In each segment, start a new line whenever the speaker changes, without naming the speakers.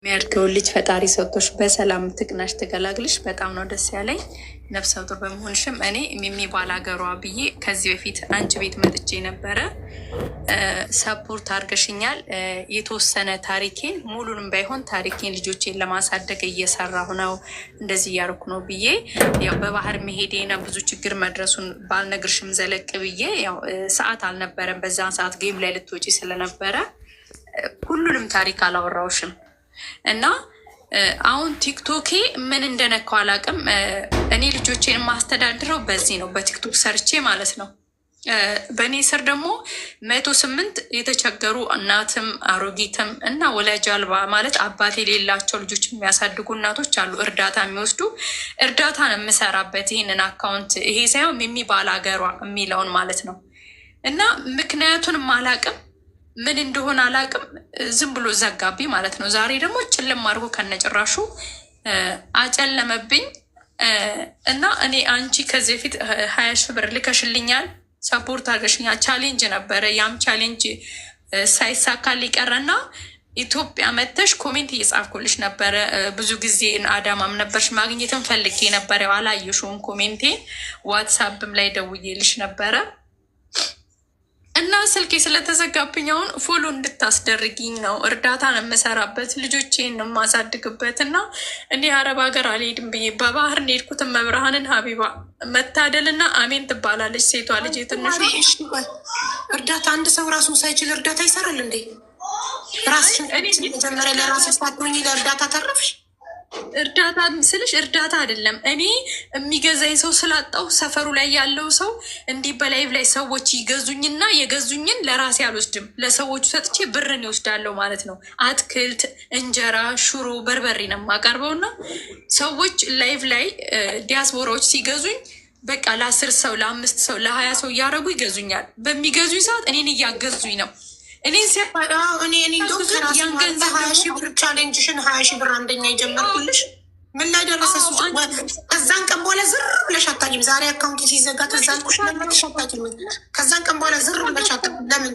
የሚያድገውን ልጅ ፈጣሪ ሰጥቶሽ በሰላም ትቅናሽ ትገላግልሽ። በጣም ነው ደስ ያለኝ ነፍሰ ጡር በመሆንሽም። እኔ ሚሚ ባላገሯ ብዬ ከዚህ በፊት አንቺ ቤት መጥቼ ነበረ። ሰፖርት አድርገሽኛል። የተወሰነ ታሪኬን ሙሉንም ባይሆን ታሪኬን ልጆቼን ለማሳደግ እየሰራሁ ነው፣ እንደዚህ እያደረኩ ነው ብዬ ያው በባህር መሄዴና ብዙ ችግር መድረሱን ባልነግርሽም ዘለቅ ብዬ ያው ሰዓት አልነበረም። በዛን ሰዓት ጌም ላይ ልትወጪ ስለነበረ ሁሉንም ታሪክ አላወራውሽም እና አሁን ቲክቶኬ ምን እንደነካው አላውቅም። እኔ ልጆቼን የማስተዳድረው በዚህ ነው፣ በቲክቶክ ሰርቼ ማለት ነው። በእኔ ስር ደግሞ 108 የተቸገሩ እናትም አሮጊትም እና ወላጅ አልባ ማለት አባት የሌላቸው ልጆች የሚያሳድጉ እናቶች አሉ፣ እርዳታ የሚወስዱ። እርዳታ ነው የምሰራበት ይህንን አካውንት። ይሄ ሳይሆን ሚሚ ባላገሯ የሚለውን ማለት ነው። እና ምክንያቱንም አላውቅም ምን እንደሆነ አላውቅም። ዝም ብሎ ዘጋብኝ ማለት ነው። ዛሬ ደግሞ ጭልም አድርጎ ከነጭራሹ አጨለመብኝ። እና እኔ አንቺ ከዚህ በፊት 20 ሺህ ብር ልከሽልኛል፣ ሰፖርት አድርገሽኛል። ቻሌንጅ ነበረ። ያም ቻሌንጅ ሳይሳካል ሊቀረና ኢትዮጵያ መተሽ ኮሜንት እየጻፍኩልሽ ነበረ። ብዙ ጊዜ አዳማም ነበርሽ፣ ማግኘትም ፈልጌ ነበረ። አላየሽውም ኮሜንቴን። ዋትሳፕም ላይ ደውዬልሽ ነበረ እና ስልኬ ስለተዘጋብኝ አሁን ፎሎ እንድታስደርጊኝ ነው። እርዳታ ነው የምሰራበት፣ ልጆቼን ነው የማሳድግበት። እና እኔ አረብ ሀገር አልሄድም ብዬ በባህር ሄድኩትን መብርሃንን ሀቢባ መታደል እና አሜን ትባላለች ሴቷ ልጅ የትንሹ።
እርዳታ አንድ ሰው ራሱን ሳይችል እርዳታ ይሰራል እንዴ? ራስሽን መጀመሪያ ለራስሽ ሳትሆኚ ለእርዳታ ተረፍሽ።
እርዳታ ስልሽ እርዳታ አይደለም። እኔ የሚገዛኝ ሰው ስላጣው ሰፈሩ ላይ ያለው ሰው እንዲህ በላይቭ ላይ ሰዎች ይገዙኝና የገዙኝን ለራሴ አልወስድም፣ ለሰዎቹ ሰጥቼ ብርን ይወስዳለሁ ማለት ነው። አትክልት፣ እንጀራ፣ ሽሮ፣ በርበሬ ነው የማቀርበው እና ሰዎች ላይቭ ላይ ዲያስፖራዎች ሲገዙኝ በቃ ለ10 ሰው ለ5 ሰው ለ20 ሰው እያደረጉ ይገዙኛል። በሚገዙኝ ሰዓት እኔን እያገዙኝ ነው። እኔ
ገንዘብ 20 ሺህ ብር ቻሌንጅሽን 20 ሺህ ብር አንደኛ የጀመርኩልሽ ምን ላይ ደረሰ? ከዛን ቀን በኋላ ዝር ብለሽ አታውቂም። ዛሬ አካውንት ሲዘጋ ከዛልኩሽ ለመጥሽ አታውቂም። ከዛን ቀን በኋላ ዝር ብለሽ አታውቂም። ለምን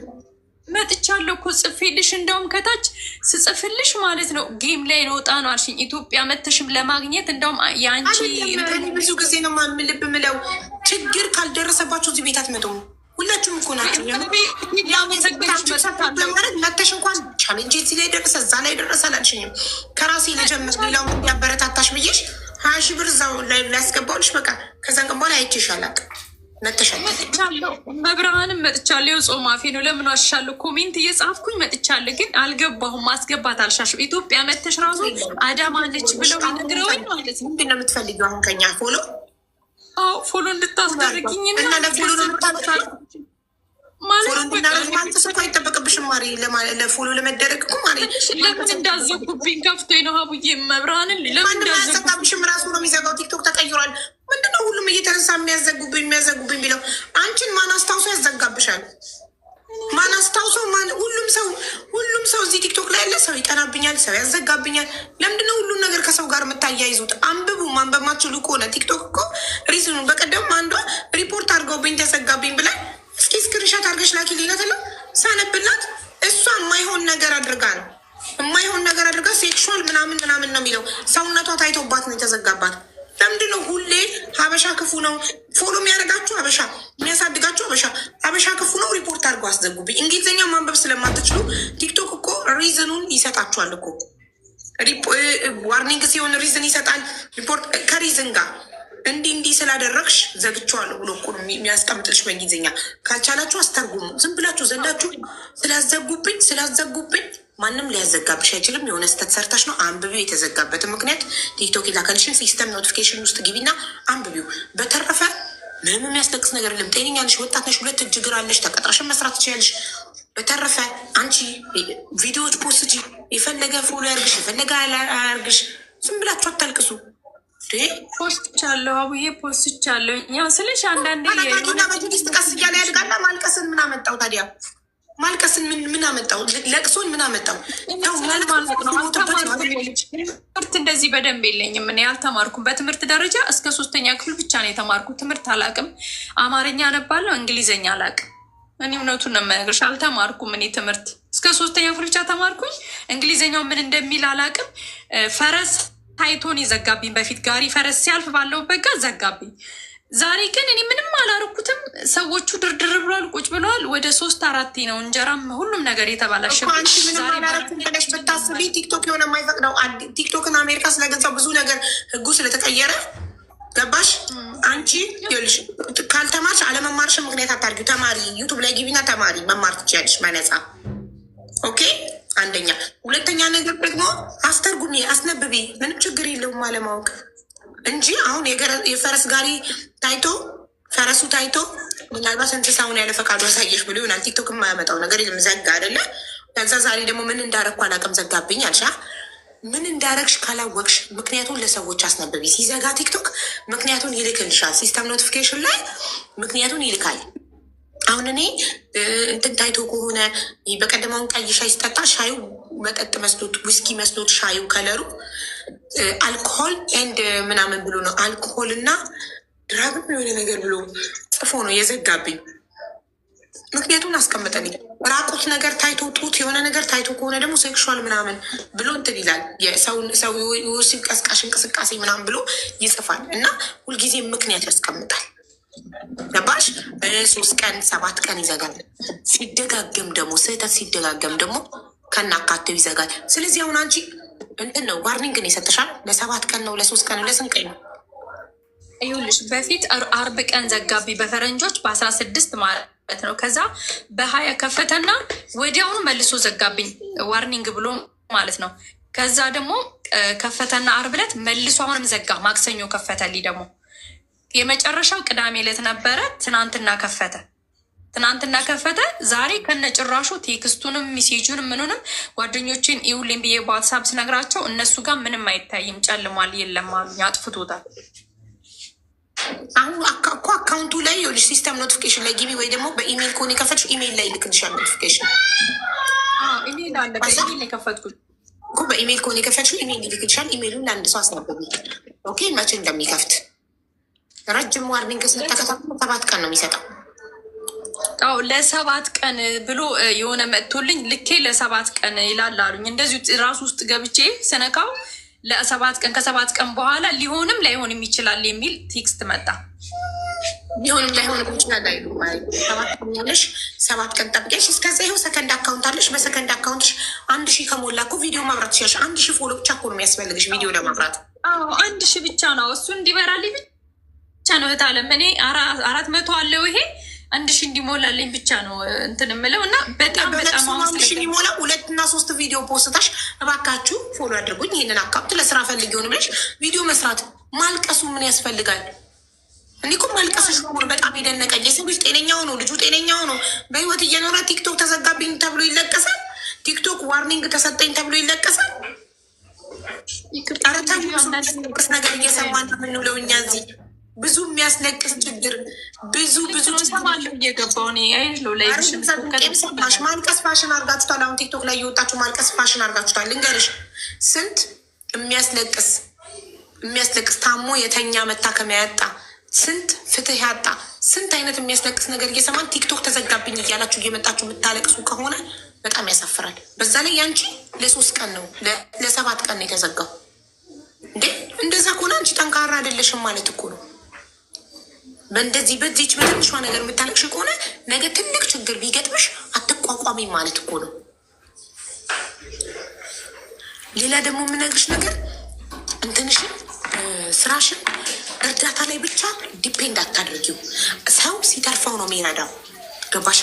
መጥቻለሁ እኮ ጽፌልሽ፣ እንደውም ከታች ስጽፍልሽ ማለት ነው ጌም ላይ ለወጣ ነው አልሽኝ። ኢትዮጵያ መተሽም ለማግኘት እንደውም የአንቺ
ብዙ ጊዜ ነው ልብ ምለው ችግር ካልደረሰባቸው እዚህ ቤት አትመጡም። ሁላችሁም እኮ ናቸው ለማለት መተሽ እንኳን ቻሌንጅ እዚህ ላይ ደረሰ እዛ ላይ ደረሰ አላልሽኝም። ከራሴ ለጀምር ሌላው ያበረታታሽ ብዬሽ 20 ሺህ ብር እዛው ላይ ላያስገባውልሽ። በቃ ከዛን ቀን በኋላ አይቼሽ አላውቅም።
መጥቻለሁ፣ መብርሃንም መጥቻለሁ። የጾም አፌ ነው። ለምን ዋሻለሁ? ኮሜንት እየጻፍኩኝ መጥቻለሁ፣ ግን አልገባሁም። ማስገባት አልሻሽም። ኢትዮጵያ መተሽ ራሱ አዳማነች ብለው ይነግረውኝ ማለት ነው።
ምንድን ነው የምትፈልጊው አሁን ከኛ? ፎሎ
ፎሎ እንድታስደርግኝ
እና ለፎሎ ማለት ስኮ አይጠበቅብሽም ማሪ። ለፎሎ ለመደረግ እኮ ማሪ
ለምን እንዳዘጉብኝ ከፍቶኝ ነው። ሀቡዬ መብርሃንን ለምን
እንዳዘጋብሽም ራሱ ነው የሚዘጋው። ቲክቶክ ተቀይሯል። ምንድነው ሁሉም እየተነሳ የሚያዘጉብኝ ቢለው አንቺን ማን አስታውሶ ያዘጋብሻል? ማን አስታውሶ ሁሉም ሰው እዚህ ቲክቶክ ላይ ያለ ሰው ይቀናብኛል፣ ሰው ያዘጋብኛል። ለምንድነው ሁሉም ነገር ከሰው ጋር የምታያይዙት? አንብቡ። ማንበብ ማትችሉ ከሆነ ቲክቶክ እኮ ሪዝኑ በቀደም አንዷ ሪፖርት አድርገውብኝ ተዘጋብኝ ብላ እስኪ ስክሪንሻት አድርገሽ ላኪ ሊነትለ ሳነብላት እሷ የማይሆን ነገር አድርጋ ሴክሹዋል ምናምን ነው የሚለው ሰውነቷ ታይቶባት ነው የተዘጋባት። ለምንድነው ሁሌ ሀበሻ ክፉ ነው ፎሎ የሚያደርጋችሁ? የሚያሳድጋችሁ ሀበሻ ክፉ ነው። ሪፖርት አድርገው አስዘጉብኝ። እንግሊዝኛ ማንበብ ስለማትችሉ ቲክቶክ እኮ ሪዝኑን ይሰጣችኋል እኮ። ዋርኒንግ ሲሆን ሪዝን ይሰጣል። ሪፖርት ከሪዝን ጋር እንዲህ ስላደረግሽ ዘግቼዋለሁ ብሎ እኮ የሚያስቀምጥልሽ በእንግሊዝኛ። ካልቻላችሁ አስተርጉሙ። ዝም ብላችሁ ዘላችሁ ስላዘጉብኝ ማንም ሊያዘጋብሽ አይችልም። የሆነ ስህተት ሰርታሽ ነው። አንብቢው። የተዘጋበትን ምክንያት ቲክቶክ የላከልሽን ሲስተም ኖቲፊኬሽን ውስጥ ግቢና አንብቢው። በተረፈ ምንም የሚያስለቅስ ነገር የለም። ጤነኛ ነሽ፣ ወጣት ነሽ፣ 2 እጅ እግር አለሽ፣ ተቀጥረሽን መስራት ትችያለሽ። በተረፈ አንቺ ቪዲዮዎች ፖስት፣ የፈለገ ፎሎ ያርግሽ፣ የፈለገ አያርግሽ። ዝም ብላችሁ አታልቅሱ።
ፖስቻለሁ አቡዬ ፖስቻለሁ። ያው ስልሽ አንዳንዴ
በትዕግስት ቀስ እያለ ያድጋላ። ማልቀስን ምን አመጣው ታዲያ? ማልቀስን ምን አመጣው? ለቅሶን ምን አመጣው?
ትምህርት እንደዚህ በደንብ የለኝም። እኔ አልተማርኩም። በትምህርት ደረጃ እስከ 3ኛ ክፍል ብቻ ነው የተማርኩት። ትምህርት አላቅም። አማርኛ አነባለሁ፣ እንግሊዝኛ አላቅም። እኔ እውነቱን ነው የምነግርሽ። አልተማርኩም እኔ ትምህርት እስከ 3ኛ ክፍል ብቻ ተማርኩኝ። እንግሊዝኛው ምን እንደሚል አላውቅም። ፈረስ ታይቶን የዘጋብኝ በፊት ጋሪ ፈረስ ሲያልፍ ባለውበት ጋር ዘጋብኝ። ዛሬ ግን እኔ ምንም አላረኩትም። ሰዎቹ ድርድር ብለዋል፣ ቁጭ ብለዋል። ወደ 3-4 ነው እንጀራም ሁሉም ነገር የተባላሸ።
አንቺ ምንም አላረኩም ብለሽ ብታስቢ ቲክቶክ የሆነ የማይፈቅደው ቲክቶክን አሜሪካ ስለገዛው ብዙ ነገር ህጉ ስለተቀየረ ገባሽ? አንቺ ይኸውልሽ ካልተማርሽ አለመማርሽን ምክንያት አታርጊው። ተማሪ ዩቱብ ላይ ግቢና ተማሪ መማር ትችያለሽ በነፃ ኦኬ። አንደኛ። ሁለተኛ ነገር ደግሞ አስተርጉሚ፣ አስነብቢ። ምንም ችግር የለውም አለማወቅ እንጂ አሁን የፈረስ ጋሪ ታይቶ ፈረሱ ታይቶ ምናልባት እንስሳውን ያለ ፈቃዱ ያሳየሽ ብሎ ይሆናል። ቲክቶክ የማያመጣው ነገር የለም። ዘጋ አይደለ? ከዛ ዛሬ ደግሞ ምን እንዳረግኩ አላውቅም ዘጋብኝ አልሻ። ምን እንዳረግሽ ካላወቅሽ ምክንያቱን ለሰዎች አስነብቢ። ሲዘጋ ቲክቶክ ምክንያቱን ይልክልሻል። ሲስተም ኖቲፊኬሽን ላይ ምክንያቱን ይልካል። አሁን እኔ እንትን ታይቶ ከሆነ በቀደማውን ቀይ ሻይ ስጠጣ ሻዩ መጠጥ መስሎት ዊስኪ መስሎት ሻዩ ከለሩ አልኮሆል ኤንድ ምናምን ብሎ ነው አልኮሆል እና ድራግም የሆነ ነገር ብሎ ጽፎ ነው የዘጋብኝ። ምክንያቱን አስቀምጠልኝ። ራቁት ነገር ታይቶ ጡት የሆነ ነገር ታይቶ ከሆነ ደግሞ ሴክሹዋል ምናምን ብሎ እንትን ይላል። ሰው ወሲብ ቀስቃሽ እንቅስቃሴ ምናምን ብሎ ይጽፋል እና ሁልጊዜ ምክንያት ያስቀምጣል። ገባሽ? 3 ቀን 7 ቀን ይዘጋል። ሲደጋገም ደግሞ ስህተት ሲደጋገም ደግሞ ከናካቴው ይዘጋል። ስለዚህ አሁን አንቺ እንትን ነው ዋርኒንግ ነው የሰጠሻል። ለ7 ቀን ነው ለ3 ቀን ነው ለስንት ቀን ነው?
ይኸውልሽ በፊት 40 ቀን ዘጋቢ በፈረንጆች በ16 ማለት ነው። ከዛ በ20 ከፈተና ወዲያውኑ መልሶ ዘጋብኝ ዋርኒንግ ብሎ ማለት ነው። ከዛ ደግሞ ከፈተና 40 ዕለት መልሶ አሁንም ዘጋ። ማክሰኞ ከፈተልኝ ደግሞ የመጨረሻው ቅዳሜ ዕለት ነበረ። ትናንትና ከፈተ። ዛሬ ከነጭራሹ ቴክስቱንም ሚሴጁንም ምኑንም ጓደኞችን ኢውልኝ ብዬ በዋትሳፕ ስነግራቸው እነሱ ጋር ምንም አይታይም፣ ጨልሟል፣ የለም አሉኝ፣ አጥፍቶታል።
አሁን እኮ አካውንቱ ላይ ይኸውልሽ ሲስተም ኖቲፊኬሽን ላይ ግቢ፣ ወይ ደግሞ በኢሜይል ከሆነ የከፈትሽው ኢሜይል ላይ ይልክልሻል ኖቲፊኬሽን።
ኢሜይል አለ፣ በኢሜይል የከፈትኩት
እኮ በኢሜይል ከሆነ የከፈትሽው ኢሜይል ይልክልሻል። ኢሜይሉን ለአንድ ሰው አስነብቢ ኦኬ፣ መቼ እንደሚከፍት ረጅም ዋርኒንግ ስለተከታተሉ 7 ቀን ነው የሚሰጠው።
አዎ ለ7 ቀን ብሎ የሆነ መጥቶልኝ ልኬ ለ7 ቀን ይላል አሉኝ። እንደዚሁ ራሱ ውስጥ ገብቼ ስነካው ለ7 ቀን ከ7 ቀን በኋላ ሊሆንም ላይሆንም ይችላል የሚል ቴክስት መጣ።
ሊሆንም ላይሆንም ይችላል አይሉ 7 ቀን ያለሽ 7 ቀን ጠብቂያለሽ። እስከዛ ይኸው ሰከንድ አካውንት አለሽ። በሰከንድ አካውንትሽ 1000 ከሞላ እኮ ቪዲዮ ማብራት ትችያለሽ። 1000 ፎሎ ብቻ እኮ ነው የሚያስፈልግሽ ቪዲዮ ለማብራት።
አዎ 1000 ብቻ ነው እሱ እንዲበራልኝ ብቻ ነው እህታለም። እኔ 400 አለው ይሄ 1000 እንዲሞላልኝ ብቻ ነው እንትን የምለው እና በጣም
እንዲሞላ 2 እና 3 ቪዲዮ ፖስታሽ እባካችሁ ፎሎ አድርጉኝ ይህንን አካውንት ለስራ ፈልግ ሆን ብለሽ ቪዲዮ መስራት። ማልቀሱ ምን ያስፈልጋል? እኔ እኮ ማልቀስሽ ሆኖ በጣም የደነቀኝ የሰው ልጅ ጤነኛው ነው፣ ልጁ ጤነኛው ነው፣ በህይወት እየኖረ ቲክቶክ ተዘጋብኝ ተብሎ ይለቀሳል። ቲክቶክ ዋርኒንግ ተሰጠኝ ተብሎ ይለቀሳል። አረታቅስ ነገር እየሰማን የምንውለው እኛ እዚህ ብዙ የሚያስለቅስ ችግር ብዙ
ሰማለሁ እየገባሁ
ሰማሽ። ማልቀስ ፋሽን አርጋችሁታል። አሁን ቲክቶክ ላይ የወጣችሁ ማልቀስ ፋሽን አርጋችሁታል። ልንገርሽ ስንት የሚያስለቅስ ታሞ የተኛ መታከሚያ ያጣ ስንት ፍትህ ያጣ ስንት አይነት የሚያስለቅስ ነገር እየሰማን ቲክቶክ ተዘጋብኝ እያላችሁ እየመጣችሁ የምታለቅሱ ከሆነ በጣም ያሳፍራል። በዛ ላይ ያንቺ ለ3 ቀን ነው ለ7 ቀን ነው የተዘጋው እንዴ! እንደዛ ከሆነ አንቺ ጠንካራ አይደለሽም ማለት እኮ ነው። በእንደዚህ በዚች በትንሿ ነገር የምታለቅሽ ከሆነ ነገ ትልቅ ችግር ቢገጥምሽ አትቋቋሚ ማለት እኮ ነው። ሌላ ደግሞ የምነግርሽ ነገር እንትንሽን ስራሽን እርዳታ ላይ ብቻ ዲፔንድ አታድርጊው። ሰው ሲተርፈው ነው የሚረዳው። ገባሻ?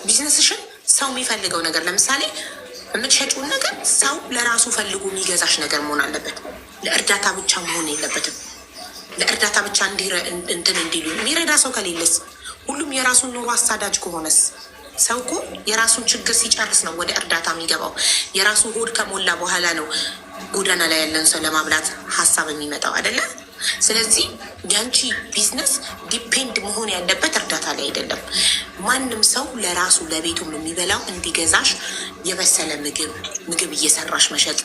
ቢዝነስሽን ሰው የሚፈልገው ነገር ለምሳሌ የምትሸጪውን ነገር ሰው ለራሱ ፈልጎ የሚገዛሽ ነገር መሆን አለበት። ለእርዳታ ብቻ መሆን የለበትም። ለእርዳታ ብቻ እንትን እንዲሉ የሚረዳ ሰው ከሌለስ፣ ሁሉም የራሱን ኑሮ አሳዳጅ ከሆነስ፣ ሰው እኮ የራሱን ችግር ሲጨርስ ነው ወደ እርዳታ የሚገባው። የራሱ ሆድ ከሞላ በኋላ ነው ጎዳና ላይ ያለን ሰው ለማብላት ሀሳብ የሚመጣው አይደለም። ስለዚህ ያንቺ ቢዝነስ ዲፔንድ መሆን ያለበት እርዳታ ላይ አይደለም። ማንም ሰው ለራሱ ለቤቱም የሚበላው እንዲገዛሽ የበሰለ ምግብ እየሰራሽ መሸጥ፣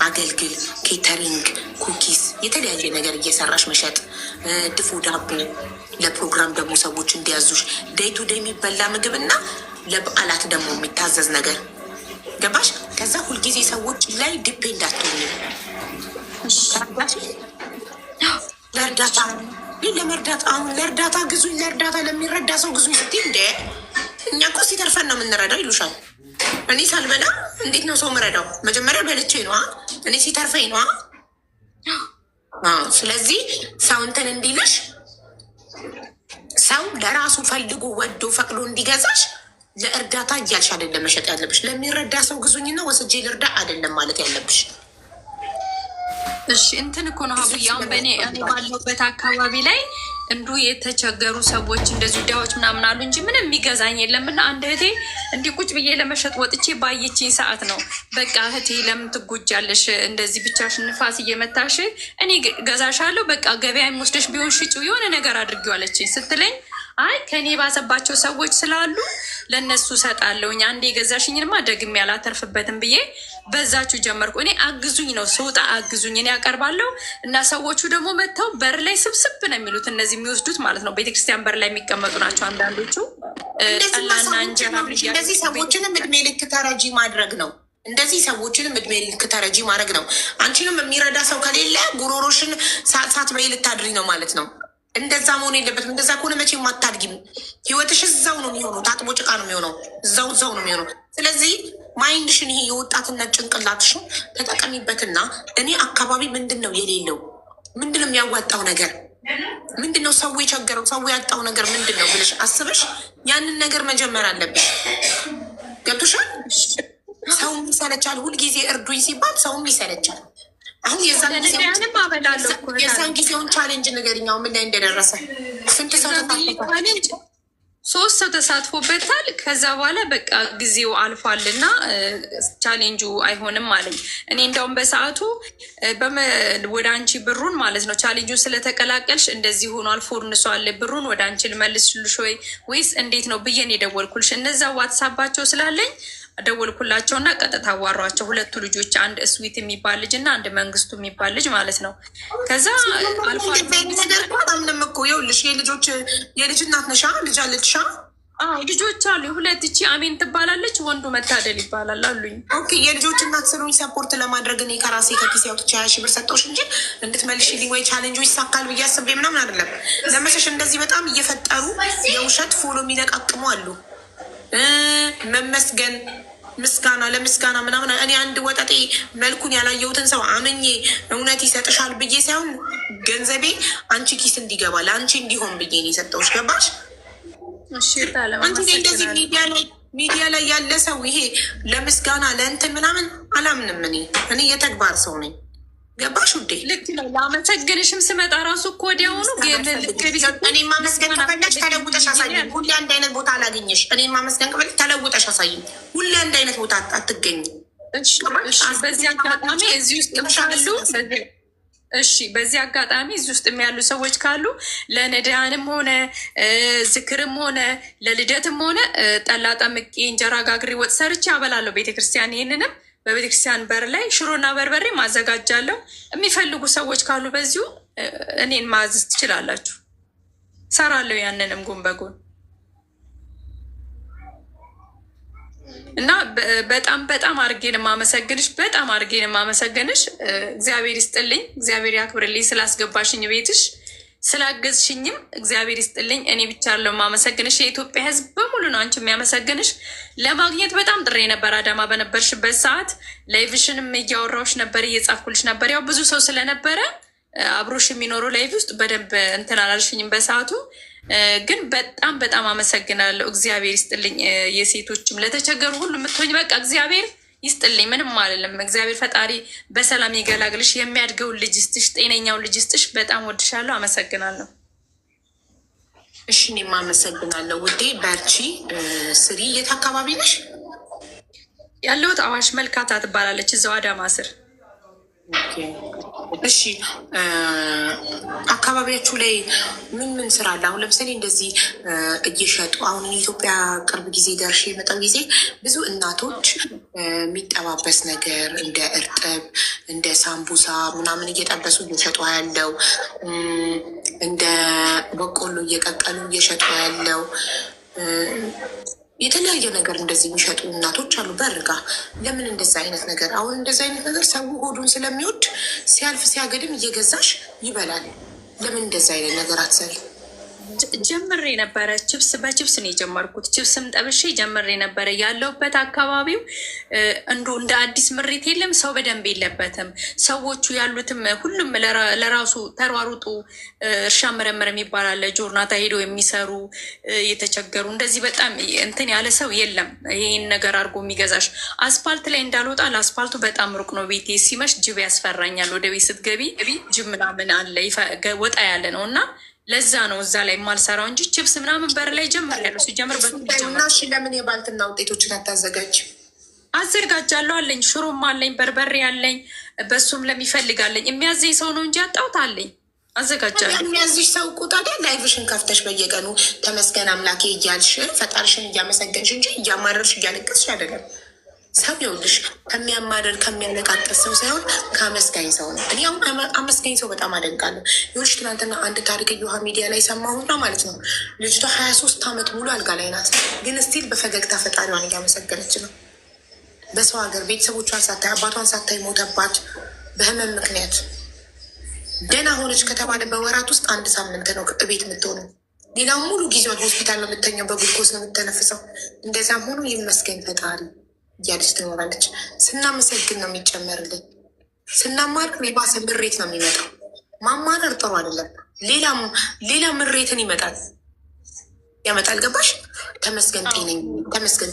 አገልግል፣ ኬተሪንግ፣ ኩኪስ፣ የተለያየ ነገር እየሰራሽ መሸጥ፣ ድፎ ዳቦ፣ ለፕሮግራም ደግሞ ሰዎች እንዲያዙሽ ዴይ ቱ ዴይ የሚበላ ምግብ እና ለበዓላት ደግሞ የሚታዘዝ ነገር ገባሽ? ከዛ ሁልጊዜ ሰዎች ላይ ዲፔንድ አትሆኑ። ለእርዳታ ለመርዳት አሁን ለእርዳታ ግዙኝ፣ ለእርዳታ ለሚረዳ ሰው ግዙኝ ስትይ እንደ እኛ እኮ ሲተርፈን ነው የምንረዳው ይሉሻል። እኔ ሳልበላ እንዴት ነው ሰው ምረዳው? መጀመሪያ በልቼ ነዋ፣ እኔ ሲተርፈኝ ነዋ። ስለዚህ ሰው እንትን እንዲልሽ ሰው ለራሱ ፈልጎ ወዶ ፈቅዶ እንዲገዛሽ ለእርዳታ እያልሽ አይደለም መሸጥ ያለብሽ። ለሚረዳ ሰው ግዙኝና ወስጄ ልርዳ አይደለም ማለት ያለብሽ።
እሺ እንትን እኮ ነው ሀቡያውን በእኔ ባለሁበት አካባቢ ላይ እንዱ የተቸገሩ ሰዎች እንደዚሁ ዳዎች ምናምን አሉ እንጂ ምንም የሚገዛኝ የለም። እና አንድ እህቴ እንዲህ ቁጭ ብዬ ለመሸጥ ወጥቼ ባየችኝ ሰዓት ነው በቃ እህቴ ለምን ትጎጃለሽ? እንደዚህ ብቻሽን ንፋስ እየመታሽ እኔ ገዛሻለሁ፣ በቃ ገበያ የሚወስደሽ ቢሆን ሽጪው የሆነ ነገር አድርጊው አለችኝ ስትለኝ አይ ከኔ ባሰባቸው ሰዎች ስላሉ ለእነሱ ሰጣለሁኝ፣ አንዴ የገዛሽኝንማ ደግሜ ያላተርፍበትም ብዬ በዛችሁ ጀመርኩ። እኔ አግዙኝ ነው ስውጣ አግዙኝ እኔ ያቀርባለሁ እና ሰዎቹ ደግሞ መጥተው በር ላይ ስብስብ ነው የሚሉት። እነዚህ የሚወስዱት ማለት ነው ቤተክርስቲያን በር ላይ የሚቀመጡ ናቸው አንዳንዶቹ። ጠላና እንጀራ
እንደዚህ ሰዎችንም እድሜ ልክ ተረጂ ማድረግ ነው። እንደዚህ ሰዎችንም እድሜ ልክ ተረጂ ማድረግ ነው። አንቺንም የሚረዳ ሰው ከሌለ ጉሮሮሽን ሳት በይ ልታድሪ ነው ማለት ነው። እንደዛ መሆን የለበትም። እንደዛ ከሆነ መቼም አታድጊም። ህይወትሽ እዛው ነው የሚሆነው፣ ታጥቦ ጭቃ ነው የሚሆነው፣ እዛው ነው የሚሆነው። ስለዚህ ማይንድሽን ይሄ የወጣትነት ጭንቅላትሽን ተጠቀሚበትና እኔ አካባቢ ምንድን ነው የሌለው፣ ምንድን ነው የሚያዋጣው ነገር፣ ምንድን ነው ሰው የቸገረው፣ ሰው ያጣው ነገር ምንድን ነው ብለሽ አስበሽ ያንን ነገር መጀመር አለብሽ። ገብቶሻል? ሰውም ይሰለቻል። ሁልጊዜ እርዱኝ ሲባል ሰውም ይሰለቻል። አሁን የዛን ጊዜውን ቻሌንጅ ንገሪኛው ምን ላይ እንደደረሰ። ስንት ሰው ተሳትፎበታል?
3 ሰው ተሳትፎበታል። ከዛ በኋላ በቃ ጊዜው አልፏልና ቻሌንጁ አይሆንም አለኝ። እኔ እንደውም በሰዓቱ ወደ አንቺ ብሩን ማለት ነው ቻሌንጁን ስለተቀላቀልሽ እንደዚህ ሆኗል፣ ፎርንሶ አለ፣ ብሩን ወደ አንቺ ልመልስልሽ ወይስ እንዴት ነው ብዬን የደወልኩልሽ። እነዛ ዋትሳባቸው ስላለኝ ደወልኩላቸው እና ቀጥታ አዋሯቸው። 2 ልጆች፣ አንድ እስዊት የሚባል ልጅ እና አንድ መንግስቱ የሚባል ልጅ ማለት ነው። ከዛ
አልፋምንም እኮ ይኸውልሽ፣ የልጅ እናት ነሻ? ልጅ አለችሻ?
ልጆች አሉ 2። እቺ አሜን ትባላለች፣ ወንዱ መታደል ይባላል አሉኝ።
ኦኬ የልጆች እናት ስሉኝ ሰፖርት ለማድረግ እኔ ከራሴ ከኪሴ አውጥቼ 20 ሺህ ብር ሰጠሁሽ እንጂ እንድትመልሽልኝ ወይ ቻሌንጁ ይሳካል ብዬ አስቤ ምናምን አይደለም። ለመሸሽ እንደዚህ በጣም እየፈጠሩ የውሸት ፎሎ የሚለቃቅሙ አሉ። መመስገን ምስጋና ለምስጋና ምናምን። እኔ አንድ ወጠጤ መልኩን ያላየሁትን ሰው አምኜ እውነት ይሰጥሻል ብዬ ሳይሆን ገንዘቤ አንቺ ኪስ እንዲገባ ለአንቺ እንዲሆን ብዬ ነው የሰጠሁሽ። ገባሽ? እንደዚህ ሚዲያ ላይ ያለ ሰው ይሄ ለምስጋና ለእንትን ምናምን አላምንም። እኔ የተግባር ሰው ነኝ። ገባሽ ውዴ?
ልክ ነው። ላመሰግንሽም ስመጣ ራሱ እኮ ወዲያውኑ
እኔ ማመስገን ከፈለግሽ ተለውጠሽ አሳይኝ። ሁሌ አንድ አይነት ቦታ አላገኘሽ። እኔ ማመስገን ከፈለግሽ ተለውጠሽ አሳይኝ። ሁሌ አንድ አይነት ቦታ አትገኝ።
በዚህ አጋጣሚ እዚህ ውስጥ ካሉ በዚህ አጋጣሚ እዚህ ውስጥ ያሉ ሰዎች ካሉ ለነዳያንም ሆነ ዝክርም ሆነ ለልደትም ሆነ ጠላ ጠምቄ እንጀራ ጋግሬ ወጥ ሰርቼ አበላለሁ ቤተክርስቲያን። ይህንንም በቤተክርስቲያን በር ላይ ሽሮና በርበሬ ማዘጋጃለሁ። የሚፈልጉ ሰዎች ካሉ በዚሁ እኔን ማዘዝ ትችላላችሁ። ሰራለሁ ያንንም ጎን በጎን እና በጣም በጣም አድርጌን የማመሰግንሽ፣ በጣም አድርጌን የማመሰግንሽ። እግዚአብሔር ይስጥልኝ፣ እግዚአብሔር ያክብርልኝ። ስላስገባሽኝ ቤትሽ ስላገዝሽኝም እግዚአብሔር ይስጥልኝ። እኔ ብቻ አለው የማመሰግንሽ። የኢትዮጵያ ሕዝብ በሙሉ ነው አንቺ የሚያመሰግንሽ። ለማግኘት በጣም ጥሬ ነበር። አዳማ በነበርሽበት ሰዓት ላይቭሽንም እያወራሁሽ ነበር፣ እየጻፍኩልሽ ነበር። ያው ብዙ ሰው ስለነበረ አብሮሽ የሚኖረው ላይቭ ውስጥ በደንብ እንትን አላልሽኝም በሰዓቱ። ግን በጣም በጣም አመሰግናለሁ። እግዚአብሔር ይስጥልኝ። የሴቶችም ለተቸገሩ ሁሉ የምትሆኝ በቃ እግዚአብሔር ይስጥልኝ። ምንም አይደለም። እግዚአብሔር ፈጣሪ በሰላም ይገላግልሽ። የሚያድገውን ልጅ ስጥሽ፣ ጤነኛውን ልጅ ስጥሽ። በጣም ወድሻለሁ። አመሰግናለሁ።
እሺ እኔም አመሰግናለሁ ውዴ። በርቺ፣ ስሪ። የት አካባቢ ነሽ?
ያለሁት አዋሽ መልካታ ትባላለች፣ እዛው አዳማ ስር።
እሺ አካባቢያችሁ ላይ ምን ስራ አለ? አሁን ለምሳሌ እንደዚህ እየሸጡ አሁን ኢትዮጵያ ቅርብ ጊዜ ደርሼ የመጣው ጊዜ ብዙ እናቶች የሚጠባበስ ነገር እንደ እርጥብ እንደ ሳምቡሳ ምናምን እየጠበሱ እየሸጡ ያለው፣ እንደ በቆሎ እየቀቀሉ እየሸጡ ያለው የተለያየ ነገር እንደዚህ የሚሸጡ እናቶች አሉ በርጋ። ለምን እንደዛ አይነት ነገር አሁን እንደዚ አይነት ነገር ሰው ሆዱን ስለሚወድ ሲያልፍ ሲያገድም እየገዛሽ ይበላል። ለምን እንደዛ አይነት ነገር አትሰሪ?
ጀምሬ ነበረ። ችፕስ በችፕስ ነው የጀመርኩት። ችፕስም ጠብሼ ጀምሬ ነበረ። ያለውበት አካባቢው እንደ አዲስ ምሬት የለም፣ ሰው በደንብ የለበትም። ሰዎቹ ያሉትም ሁሉም ለራሱ ተሯሩጡ። እርሻ መረመር የሚባል አለ፣ ጆርናታ ሄዶ የሚሰሩ የተቸገሩ፣ እንደዚህ በጣም እንትን ያለ ሰው የለም። ይህን ነገር አድርጎ የሚገዛሽ አስፓልት ላይ እንዳልወጣ፣ ለአስፓልቱ በጣም ሩቅ ነው ቤቴ። ሲመሽ ጅብ ያስፈራኛል። ወደ ቤት ስትገቢ ጅብ ምናምን አለ፣ ወጣ ያለ ነው እና ለዛ ነው እዛ ላይ የማልሰራው እንጂ ችፕስ ምናምን በር ላይ ጀምር ያለው ሲጀምር
በናሽ። ለምን የባልትና ውጤቶችን አታዘጋጅ?
አዘጋጃለሁ አለኝ። ሽሮም አለኝ፣ በርበሬ አለኝ፣ በሱም ለሚፈልጋለኝ የሚያዘኝ ሰው ነው እንጂ አጣሁት አለኝ። አዘጋጃለሁ።
የሚያዝሽ ሰው እኮ ታዲያ ላይቭሽን ከፍተሽ በየቀኑ ተመስገን አምላኬ እያልሽ ፈጣሪሽን እያመሰገንሽ እንጂ እያማረርሽ እያለቀስሽ አይደለም። ሰው ይኸውልሽ ከሚያማርር ከሚያነቃቀስ ሰው ሳይሆን ከአመስጋኝ ሰው ነው። እኔ አሁን አመስጋኝ ሰው በጣም አደንቃለሁ። ይኸውልሽ ትናንትና አንድ ታሪክ ዮሃ ሚዲያ ላይ ሰማሁና ማለት ነው። ልጅቷ 23 ዓመት ሙሉ አልጋ ላይ ናት፣ ግን ስቲል በፈገግታ ፈጣሪዋን እያመሰገነች ነው። በሰው ሀገር ቤተሰቦቿን ሳታይ አባቷን ሳታይ ሞተባት በህመም ምክንያት። ደህና ሆነች ከተባለ በወራት ውስጥ 1 ሳምንት ነው ቤት የምትሆነው። ሌላው ሙሉ ጊዜዋን ሆስፒታል ነው የምተኘው፣ በግሉኮስ ነው የምተነፍሰው። እንደዛም ሆኖ ይመስገን ፈጣሪ እያለች ትኖራለች። ስናመሰግን ነው የሚጨመርልን። ስናማርር የባሰ ምሬት ነው የሚመጣው። ማማረር ጥሩ አይደለም። ሌላ ምሬትን ያመጣል። ገባሽ? ተመስገን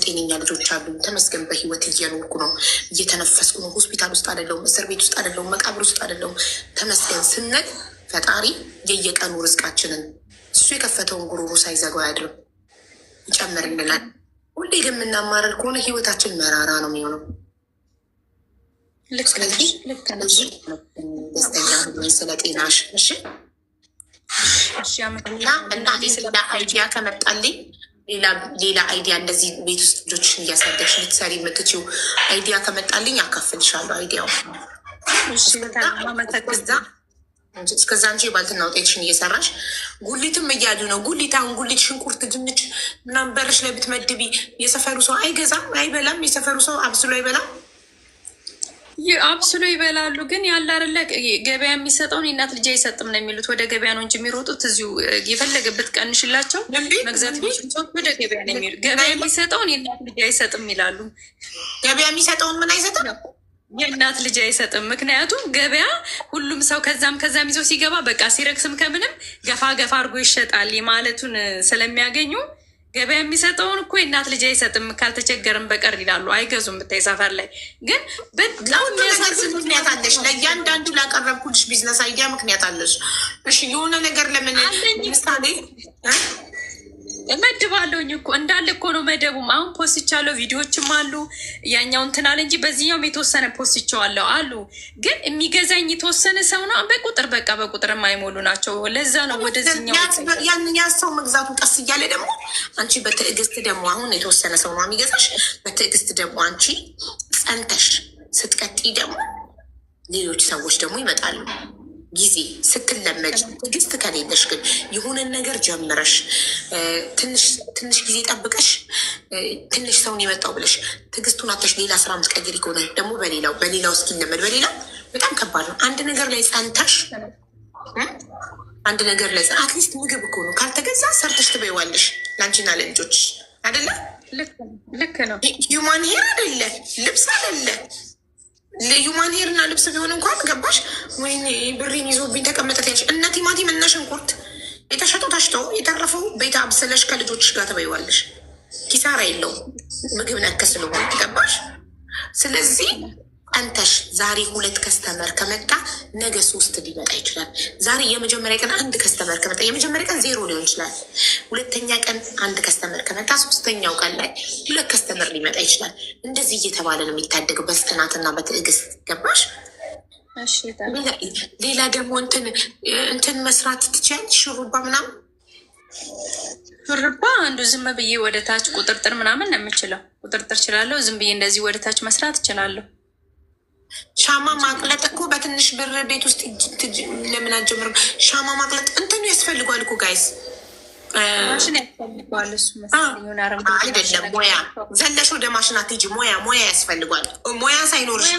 ጤነኛ ልጆች አሉ። ተመስገን በህይወት እየኖርኩ ነው፣ እየተነፈስኩ ነው። ሆስፒታል ውስጥ አይደለሁም፣ እስር ቤት ውስጥ አይደለሁም፣ መቃብር ውስጥ አይደለሁም። ተመስገን ስንል ፈጣሪ የየቀኑ ርዝቃችንን እሱ የከፈተውን ጉሮሮ ሳይዘጋው አያድርም፣ ይጨምርልናል። ሁሌ ግን የምናማረር ከሆነ ህይወታችን መራራ ነው የሚሆነው። ስለዚህ ደስተኛ ስለ ጤናሽ እና ሌላ አይዲያ ከመጣልኝ ሌላ አይዲያ እንደዚህ ቤት ውስጥ ልጆችን እያሳደግሽ ልትሰሪ የምትችይው አይዲያ ከመጣልኝ አካፍልሻለሁ። አይዲያው እስከዛ አንቺ የባልትና ውጤትሽን እየሰራሽ ጉሊትም እያሉ ነው። አሁን ጉሊት፣ ሽንኩርት፣ ድንች ምናምን በርሽ ላይ ብትመድቢ የሰፈሩ ሰው አይገዛም፣ አይበላም። የሰፈሩ ሰው አብስሎ አይበላም።
አብስሎ ይበላሉ፣ ግን ያለ አይደለ ገበያ የሚሰጠውን የእናት ልጅ አይሰጥም ነው የሚሉት። ወደ ገበያ ነው እንጂ የሚሮጡት እዚሁ የፈለገበት ቀንሽላቸው መግዛት የሚችሉ ሰዎች ወደ ገበያ ነው የሚሄዱ። ገበያ የሚሰጠውን የእናት ልጅ አይሰጥም ይላሉ።
ገበያ የሚሰጠውን ምን አይሰጥም?
የእናት ልጅ አይሰጥም። ምክንያቱም ገበያ ሁሉም ሰው ከዛም ይዞ ሲገባ በቃ ሲረክስም ከምንም ገፋ አድርጎ ይሸጣል ማለቱን ስለሚያገኙ ገበያ የሚሰጠውን እኮ የእናት ልጅ አይሰጥም ካልተቸገርም በቀር ይላሉ። አይገዙም። ብታይ ሰፈር ላይ ግን በጣም የሚያሳዝን
ምክንያት አለሽ። ለእያንዳንዱ ላቀረብኩልሽ ቢዝነስ አይዲያ ምክንያት አለሽ። እሺ የሆነ ነገር ለምን ምሳሌ
እመድባለሁኝ እኮ እንዳለ እኮ ነው መደቡም። አሁን ፖስቻለሁ፣ ቪዲዮዎችም አሉ። ያኛው እንትን አለ እንጂ በዚህኛውም የተወሰነ ፖስቻለሁ አሉ። ግን የሚገዛኝ የተወሰነ ሰው ነው። በቁጥር የማይሞሉ ናቸው። ለዛ ነው ወደዚህኛው
ያ ሰው መግዛቱን ቀስ እያለ ደግሞ አንቺ በትዕግስት ደግሞ አሁን የተወሰነ ሰው ነው የሚገዛሽ። በትዕግስት ደግሞ አንቺ ጸንተሽ ስትቀጥይ ደግሞ ሌሎች ሰዎች ደግሞ ይመጣሉ። ጊዜ ስትለመጅ ትዕግስት ከሌለሽ ግን የሆነን ነገር ጀምረሽ ትንሽ ጊዜ ጠብቀሽ ትንሽ ሰውን የመጣው ብለሽ ትዕግስቱን አተሽ ሌላ ስራ ምትቀይሪ ከሆነ ደግሞ በሌላው እስኪለመድ በሌላው በጣም ከባድ ነው። አንድ ነገር ላይ ጸንተሽ አትሊስት ምግብ እኮ ነው ካልተገዛ ሰርተሽ ትበይዋለሽ ለአንቺና ለልጆች አይደለ?
ልክ ነው።
ሂውማን ሄር አይደለ ልብስ አይደለ ለዩማን ሄር እና ልብስ ቢሆን እንኳን ገባሽ ወይኔ ብሬን ይዞብኝ ተቀመጠት ያልሽ እነ ቲማቲም እና ሽንኩርት ተሽጦ የተረፈው ቤት አብስለሽ ከልጆችሽ ጋር ትበይዋለሽ። ኪሳራ የለውም ምግብ ነክ ስለሆነ ገባሽ። ስለዚህ አንተሽ ዛሬ 2 ከስተመር ከመጣ ነገ 3 ሊመጣ ይችላል። ዛሬ የመጀመሪያ ቀን 1 ከስተመር ከመጣ የመጀመሪያ ቀን 0 ሊሆን ይችላል። 2ኛ ቀን 1 ከስተመር ከመጣ 3ኛው ቀን ላይ 2 ከስተመር ሊመጣ ይችላል። እንደዚህ እየተባለ ነው የሚታደገው በጽናትና በትዕግስት ገባሽ። ሌላ ደግሞ እንትን መስራት ትችያለሽ። ሹሩባ ምናምን
ሹሩባ አንዱ ዝም ብዬ ወደ ታች ቁጥርጥር ምናምን ነው የምችለው። ቁጥርጥር እችላለሁ። ዝም ብዬ እንደዚህ ወደ ታች መስራት እችላለሁ።
ሻማ ማቅለጥ እኮ በትንሽ ብር ቤት ውስጥ ለምን አትጀምርም? ሻማ ማቅለጥ እንትኑ ያስፈልጓል እኮ ጋይስ።
ማሽን ያስፈልገዋል። እሱ መሰለኝ
አይደለም ሙያ ዘለሽ ወደ ማሽን አትሄጂ። ሙያ ያስፈልጓል። ሙያ ሳይኖርሽ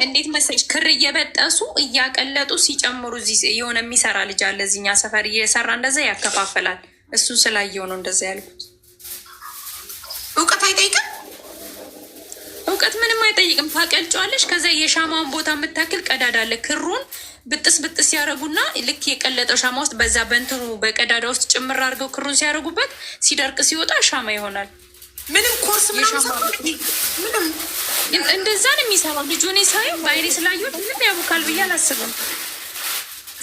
እንዴት መሰለሽ ክር እየበጠሱ እያቀለጡ ሲጨምሩ እዚህ የሆነ የሚሰራ ልጅ አለ እዚህኛ ሰፈር እየሰራ እንደዛ ያከፋፍላል። እሱ ስላየው ነው እንደዛ ያልኩት።
እውቀት አይጠይቅም።
እውቀት ምንም አይጠይቅም። ታቀልጫዋለሽ። ከዛ የሻማውን ቦታ የምታክል ቀዳዳ አለ። ክሩን ብጥስ ያደረጉና ልክ የቀለጠው ሻማ ውስጥ በዛ በእንትኑ በቀዳዳ ውስጥ ጭምር አድርገው ክሩን ሲያደርጉበት ሲደርቅ ሲወጣ ሻማ ይሆናል።
ምንም ኮርስ ምንም
እንደዛ ነው የሚሰራው ልጁ። እኔ ሳየው በአይኔ ስላየሁት ምንም ያቡካል ብዬ አላስብም።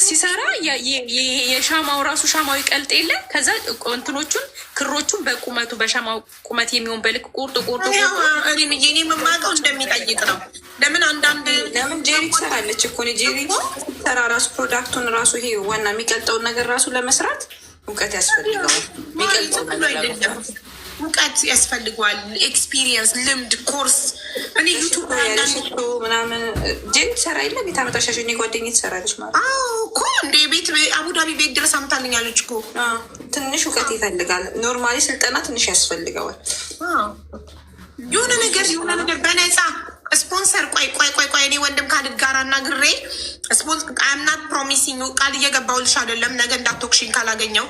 ሲሰራ የሻማው ራሱ ሻማው ይቀልጥ የለ ከዛ እንትኖቹን ክሮቹን በቁመቱ በሻማው ቁመት የሚሆን በልክ ቁርጥ
እኔ የምማቀው እንደሚጠይቅ ነው። ለምን
ጄሪ ትሰራለች እኮ ጄሪ ሰራ ራሱ ፕሮዳክቱን ራሱ ይሄ ዋና የሚቀልጠውን ነገር ራሱ ለመስራት እውቀት ያስፈልገዋል። የሚቀልጠው
እውቀት ያስፈልገዋል። ኤክስፒሪየንስ፣ ልምድ፣ ኮርስ። እኔ ዩቱብ
ያለሽቶ ምናምን ጄሪ ትሰራ የለ ቤት አመጣሻሽ ጓደኛ ትሰራለች ማለት
እኮ እንደ ቤት አቡዳቢ ቤት ድረስ አምታልኛለች እኮ።
ትንሽ እውቀት ይፈልጋል። ኖርማሊ ስልጠና ትንሽ ያስፈልገዋል።
የሆነ ነገር በነፃ ስፖንሰር ቆይ እኔ ወንድም ካልድ ጋር አናግሬ አምናት ፕሮሚሲንግ ቃል እየገባሁልሽ አይደለም። ነገ እንዳትወቅሽኝ ካላገኘው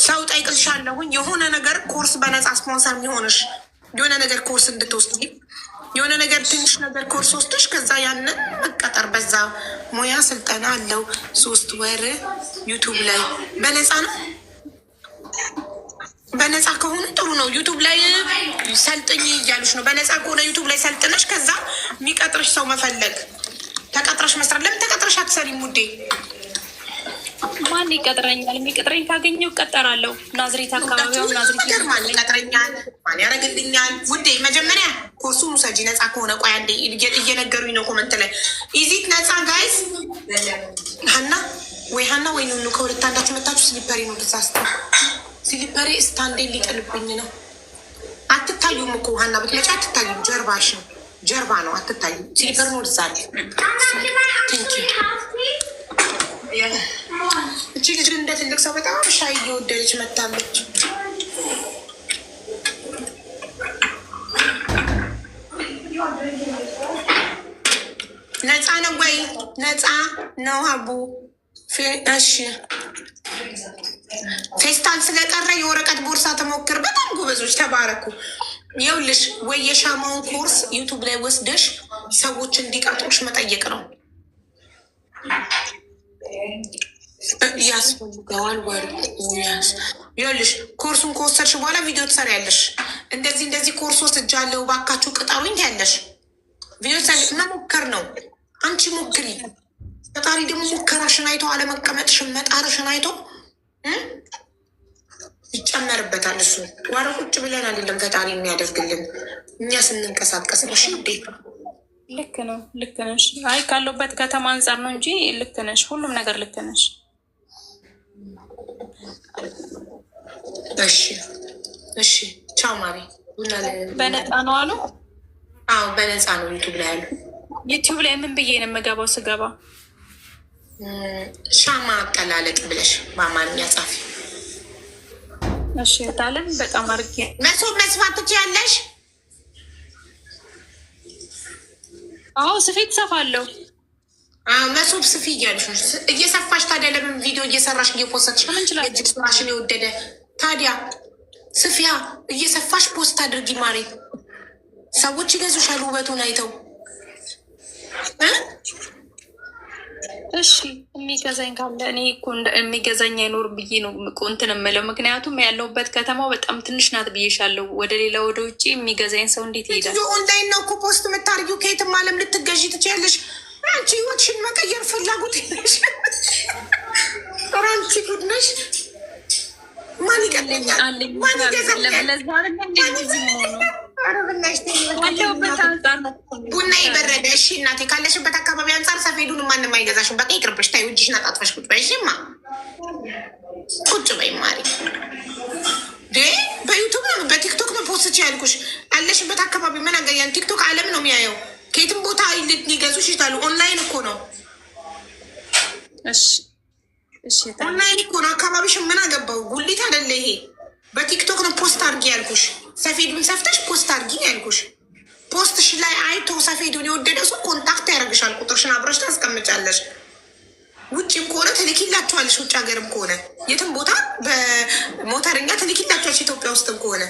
ሰው ጠይቅልሻለሁኝ። የሆነ ነገር ኮርስ በነፃ ስፖንሰር የሚሆንሽ የሆነ ነገር ኮርስ እንድትወስድ የሆነ ነገር ትንሽ ነገር ኮርስ ወስደሽ ከዛ ያንን መቀጠር በዛ ሙያ ስልጠና አለው 3 ወር ዩቱብ ላይ በነፃ ነው። በነፃ ከሆነ ጥሩ ነው። ዩቱብ ላይ ሰልጥኝ እያሉሽ ነው። በነፃ ከሆነ ዩቱብ ላይ ሰልጥነሽ ከዛ የሚቀጥርሽ ሰው መፈለግ ተቀጥረሽ መስራት። ለምን ተቀጥረሽ አትሰሪም ውዴ?
ማን ይቀጥረኛል? የሚቀጥረኝ ካገኘው እቀጠራለሁ። ናዝሬት አካባቢ
ማን ይቀጥረኛል? ማን ያደርግልኛል? ውዴ መጀመሪያ ኮርሱን ውሰጂ ነፃ ከሆነ። ቆይ አንዴ እየነገሩኝ ነው ኮመንት ላይ ኢዚት ነፃ ጋይስ። ሀና ወይ ኑኑ ከሁለት አንዳችሁ መታችሁ ስሊፐሪ ነው ብዛስተ ሲሊፐሪ ስታንዴን ሊጠልብኝ ነው። አትታዩም እኮ ሀና ብትመጪ አትታዩም። ጀርባ ነው አትታዩም። ሲሊፐር ነው ዛሬ እቺ ልጅ እንደ ትልቅ ሰው በጣም ሻይ እየወደደች መታለች። ነፃ ነው ወይ? ነፃ ነው አቡ። እሺ ፌስታል ስለቀረ የወረቀት ቦርሳ ተሞክር። በጣም ጎበዞች ተባረኩ። ይኸውልሽ ወይ የሻማውን ኮርስ ዩቱብ ላይ ወስደሽ ሰዎች እንዲቀጥሩሽ መጠየቅ ነው። ያስፈልገዋል ወርቁ ያስ ይኸውልሽ ኮርሱን ከወሰድሽ በኋላ ቪዲዮ ትሰሪያለሽ። እንደዚህ ኮርስ ወስጃለሁ እባካችሁ ቅጠሩኝ ያለሽ ቪዲዮ መሞከር ነው። አንቺ ሞክሪ። ፈጣሪ ደግሞ ሙከራሽን አይቶ አለመቀመጥሽን መጣርሽን አይቶ ይጨመርበታል። እሱ ዋረ ቁጭ ብለን አይደለም ፈጣሪ የሚያደርግልን እኛ ስንንቀሳቀስ ነው። እሺ እንዴ
ልክ ነሽ። አይ ካለበት ከተማ አንጻር ነው እንጂ ልክ ነሽ። ሁሉም ነገር ልክ ነሽ።
እሺ ቻው ማሪ።
በነፃ ነው አሉ?
አዎ በነፃ ነው ዩቱብ ላይ አሉ።
ዩቱብ ላይ ምን ብዬ ነው የምገባው? ስገባ
ሻማ አቀላለጥ ብለሽ በአማርኛ ጻፊ።
እሺ ታለን በጣም አድርጌ
መሶብ መስፋት ትችያለሽ?
አዎ ስፌት ሰፋለሁ።
መሶብ ስፊ እያሉሽ ነው። እየሰፋሽ ታዲያ ለምን ቪዲዮ እየሰራሽ እየፖሰትሽ እጅግ ስራሽን የወደደ ታዲያ ስፊያ እየሰፋሽ ፖስት አድርጊ ማሪ። ሰዎች ይገዙሻል ውበቱን አይተው።
እሺ የሚገዛኝ ካለ እኔ እኮ የሚገዛኝ አይኖር ብዬ ነው እንትን የምለው። ምክንያቱም ያለሁበት ከተማው በጣም ትንሽ ናት ብዬሻለሁ። ወደ ሌላ ወደ ውጭ የሚገዛኝ ሰው እንዴት ይሄዳል?
ኦንላይን ነው እኮ ፖስት የምታርጊው። ከየትም ዓለም ልትገዢ ትችያለሽ። አንቺ ህይወትሽን መቀየር ፍላጎት የለሽ። አንቺ ጉድ ነሽ። ማን ይቀለኛል? ማን ይገዛኛል? ቡና የበረደ። እሺ እናቴ ካለሽበት አካባቢ አንጻር ሰፌዱን ማንም አይገዛሽም። በቃ ይቅርብሽ። ታይ እጅሽን አጣጥፈሽ ቁጭ በይ። እሺማ ቁጭ በይ ማሪ። በዩቱብ ነው በቲክቶክ ነው ፖስት ያልኩሽ። ያለሽበት አካባቢ ምን አገኛን? ቲክቶክ አለም ነው የሚያየው። ከየትም ቦታ ሊገዙሽ ይችላሉ። ኦንላይን እኮ ነው። እና ይሄ እኮ ነው አካባቢሽ። ምን አገባው? ጉሊት አይደለ ይሄ። በቲክቶክ ነው ፖስት አድርጊ ያልኩሽ። ሰፌዱን ሰፍተሽ ፖስት አድርጊ ያልኩሽ። ፖስትሽ ላይ አይቶ ሰፌዱን የወደደ ሰው ኮንታክት ያደርግሻል። ቁጥርሽን አብረሽ ታስቀምጫለሽ። ውጭም ከሆነ ትልኪላቸዋለሽ። ውጭ ሀገርም ከሆነ የትም ቦታ በሞተርኛ ትልኪላቸዋለሽ። ኢትዮጵያ ውስጥም ከሆነ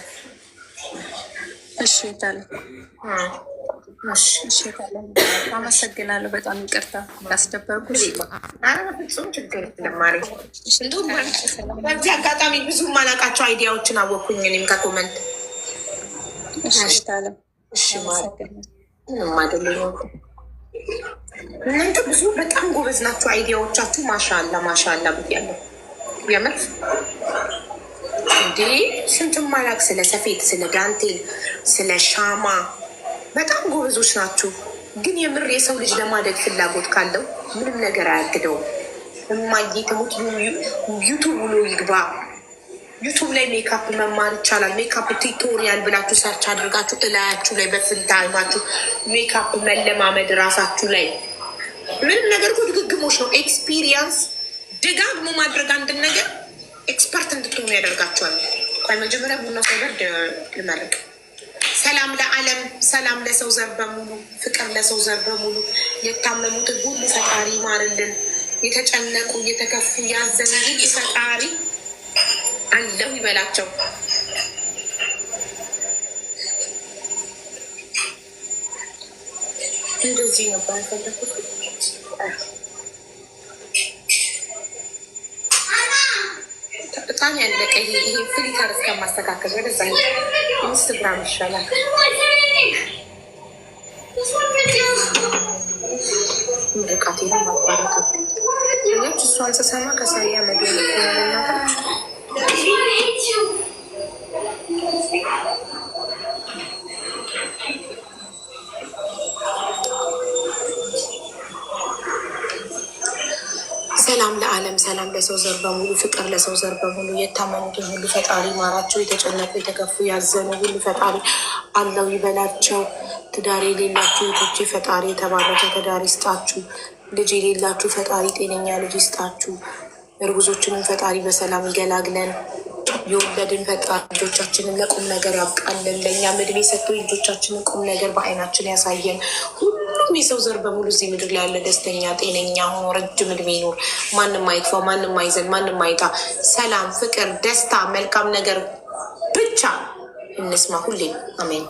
እሺ ታለ አመሰግናለሁ። በጣም ይቅርታ ያስደበርኩሽ።
ፍጹም ችግር ለማሪ በዚህ አጋጣሚ ብዙ ማላቃቸው አይዲያዎችን አወኩኝ እኔም ከኮመንት። እናንተ ብዙ በጣም ጎበዝ ናቸው። አይዲያዎቻችሁ ማሻላ ማሻላ ብያለሁ። የምር እንዴ ስንት ማላቅ ስለ ሰፌድ፣ ስለ ዳንቴል፣ ስለ ሻማ በጣም ጎበዞች ናችሁ። ግን የምር የሰው ልጅ ለማደግ ፍላጎት ካለው ምንም ነገር አያግደውም። እማዬ ትሙት ዩቱብ ብሎ ይግባ። ዩቱብ ላይ ሜካፕ መማር ይቻላል። ሜካፕ ቱቶሪያል ብላችሁ ሰርች አድርጋችሁ እላያችሁ ላይ በፍሪ ታይማችሁ ሜካፕ መለማመድ ራሳችሁ ላይ ምንም ነገር እኮ ድግግሞች ነው። ኤክስፒሪየንስ ደጋግሞ ማድረግ አንድን ነገር ኤክስፐርት እንድትሆኑ ያደርጋችኋል። ቆይ መጀመሪያ ቡና ሳይበርድ ልመርቅ። ሰላም ለዓለም፣ ሰላም ለሰው ዘር በሙሉ፣ ፍቅር ለሰው ዘር በሙሉ። የታመሙትን ሁሉ ፈጣሪ ይማርልን። የተጨነቁ የተከፉ ያዘኑ ሁሉ ፈጣሪ አለው ይበላቸው። እንደዚህ ነበር ያፈለኩት። በጣም ያለቀ ይሄ ፍሊተር እስከማስተካከል ወደዛ ኢንስትግራም ይሻላል። ምርቃቴ ማቋረጥ ች እሷን ስሰማ ከሳያ መድ ሰላም ለዓለም፣ ሰላም ለሰው ዘር በሙሉ፣ ፍቅር ለሰው ዘር በሙሉ። የታመሙትን ሁሉ ፈጣሪ ማራቸው። የተጨነቁ የተከፉ ያዘኑ ሁሉ ፈጣሪ አለው ይበላቸው። ትዳር የሌላችሁ እህቶቼ ፈጣሪ የተባረከ ትዳር ይስጣችሁ። ልጅ የሌላችሁ ፈጣሪ ጤነኛ ልጅ ይስጣችሁ። እርጉዞችንም ፈጣሪ በሰላም ይገላግለን። የወለድን ፈጣሪ ልጆቻችንን ለቁም ነገር ያብቃለን። ለእኛም እድሜ ሰጥቶ ልጆቻችንን ቁም ነገር በአይናችን ያሳየን። ሁሉም የሰው ዘር በሙሉ እዚህ ምድር ላይ ያለ ደስተኛ ጤነኛ ሆኖ ረጅም እድሜ ይኖር። ማንም አይጥፋ፣ ማንም አይዘን፣ ማንም አይጣ። ሰላም፣ ፍቅር፣ ደስታ፣ መልካም ነገር ብቻ እንስማ ሁሌም። አሜን።